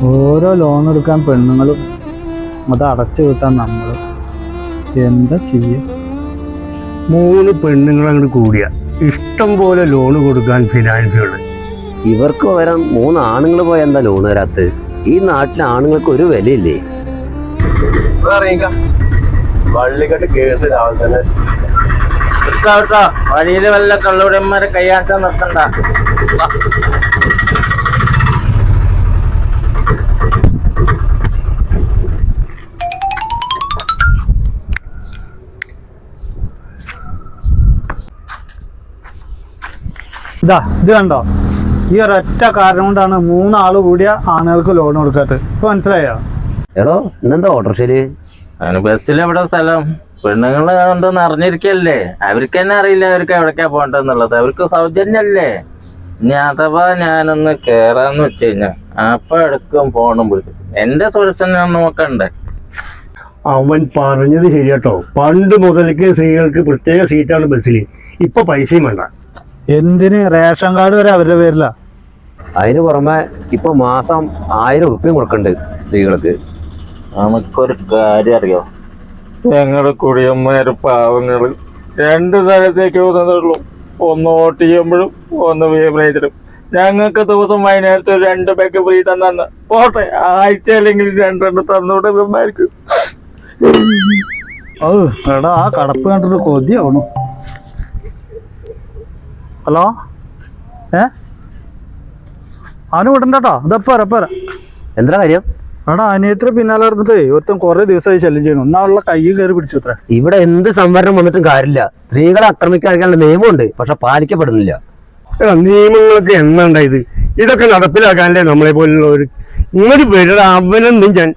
ഓരോ ലോൺ എടുക്കാൻ പെണ്ണുങ്ങളും അത് അടച്ചു കിട്ടാൻ നമ്മൾ എന്താ ചെയ്യ? 3 പെണ്ണുങ്ങൾ അങ്ങോട്ട് കൂടിയ ഇഷ്ടം പോലെ ലോണ് കൊടുക്കാൻ ഫിനാൻസുകൾ. ഇവർക്ക് പകരം 3 ആണുങ്ങൾ പോയ എന്താ ലോൺ തരാത്ത്? ഈ നാട്ടിലെ ആണുങ്ങൾക്ക് ഒരു വിലയില്ലേ? വള്ളിക്കെട്ട് കേസ് രാവിലെ തന്നെ വഴിയില് വല്ല കള്ളുടന്മാരെ കൈയാട്ടാൻ നിർത്തണ്ട. ഇത് കണ്ടോ? ഈ ഒരൊറ്റ കാരണം കൊണ്ടാണ് 3 ആള് കൂടിയ ആണുങ്ങൾക്ക് ലോൺ കൊടുക്കാത്തത്. ഇപ്പൊ മനസ്സിലായോ? എടോ ഇന്നെന്താ ഓട്ടോറിക്ഷയില്? അതിന് ബസ്സിൽ എവിടെ സ്ഥലം? പെണ്ണുങ്ങള് ഉണ്ടെന്ന് അറിഞ്ഞിരിക്കല്ലേ? അവർക്ക് തന്നെ അറിയില്ല അവർക്ക് എവിടേക്കാ പോകണ്ടെന്നുള്ളത്. അവർക്ക് സൗജന്യല്ലേ? ഇനി അഥവാ ഞാനൊന്ന് കേറാന്ന് വെച്ച് കഴിഞ്ഞാ അപ്പൊ എടുക്കും ഫോണും പിടിച്ചു. എന്റെ സുരക്ഷ ഞാൻ നോക്കണ്ടേ? അവൻ പറഞ്ഞത് ശരിയാട്ടോ. പണ്ട് മുതൽക്ക് സ്ത്രീകൾക്ക് പ്രത്യേക സീറ്റാണ് ബസ്സിൽ. ഇപ്പൊ പൈസയും വേണ്ട. എന്തിന്? റേഷൻ കാർഡ് വരെ അവരുടെ പേരില. അതിന് പുറമെ ഇപ്പൊ മാസം 1000 ഉറുപ്പ്യം കൊടുക്കണ്ട് സ്ത്രീകൾക്ക്. നമുക്കൊരു കാര്യം അറിയോ? ഞങ്ങളുടെ കുടിയന്മാര് പാവങ്ങള് 2 സ്ഥലത്തേക്ക് പോകുന്നതുള്ളൂ. ഒന്ന് വോട്ട് ചെയ്യുമ്പോഴും ഒന്ന് വീട്ടിലും. ഞങ്ങൾക്ക് ദിവസം വൈകുന്നേരത്ത് 2 പാക്ക് ഫ്രീ തന്ന പോട്ടെ, ആഴ്ച അല്ലെങ്കിൽ 2 തന്നോട്ട് ഇവന്മാർക്ക്. എടാ ആ കടപ്പ് കണ്ടിട്ട് കൊതിയാവണു. ഹലോ, അവന് വിടണ്ടോ? ഇതപ്പറ എന്താ കാര്യം? എടാ അനിയത്തിന് പിന്നാലെ നടന്നിട്ടേ ഒരുത്തൻ കുറെ ദിവസമായി ശല്യം ചെയ്യണം. ഒന്നാളുള്ള കൈ കയറി പിടിച്ചു. അത്ര ഇവിടെ എന്ത് സംവരണം വന്നിട്ടും കാര്യമില്ല. സ്ത്രീകളെ ആക്രമിക്കാനുള്ള നിയമമുണ്ട്, പക്ഷെ പാലിക്കപ്പെടുന്നില്ല. നിയമങ്ങളൊക്കെ എന്താണ്ടായത്? ഇതൊക്കെ നടപ്പിലാക്കാനല്ലേ നമ്മളെ പോലുള്ളവർ? ഇങ്ങോട്ട് വരിക. അവനൊന്നും ഞാൻ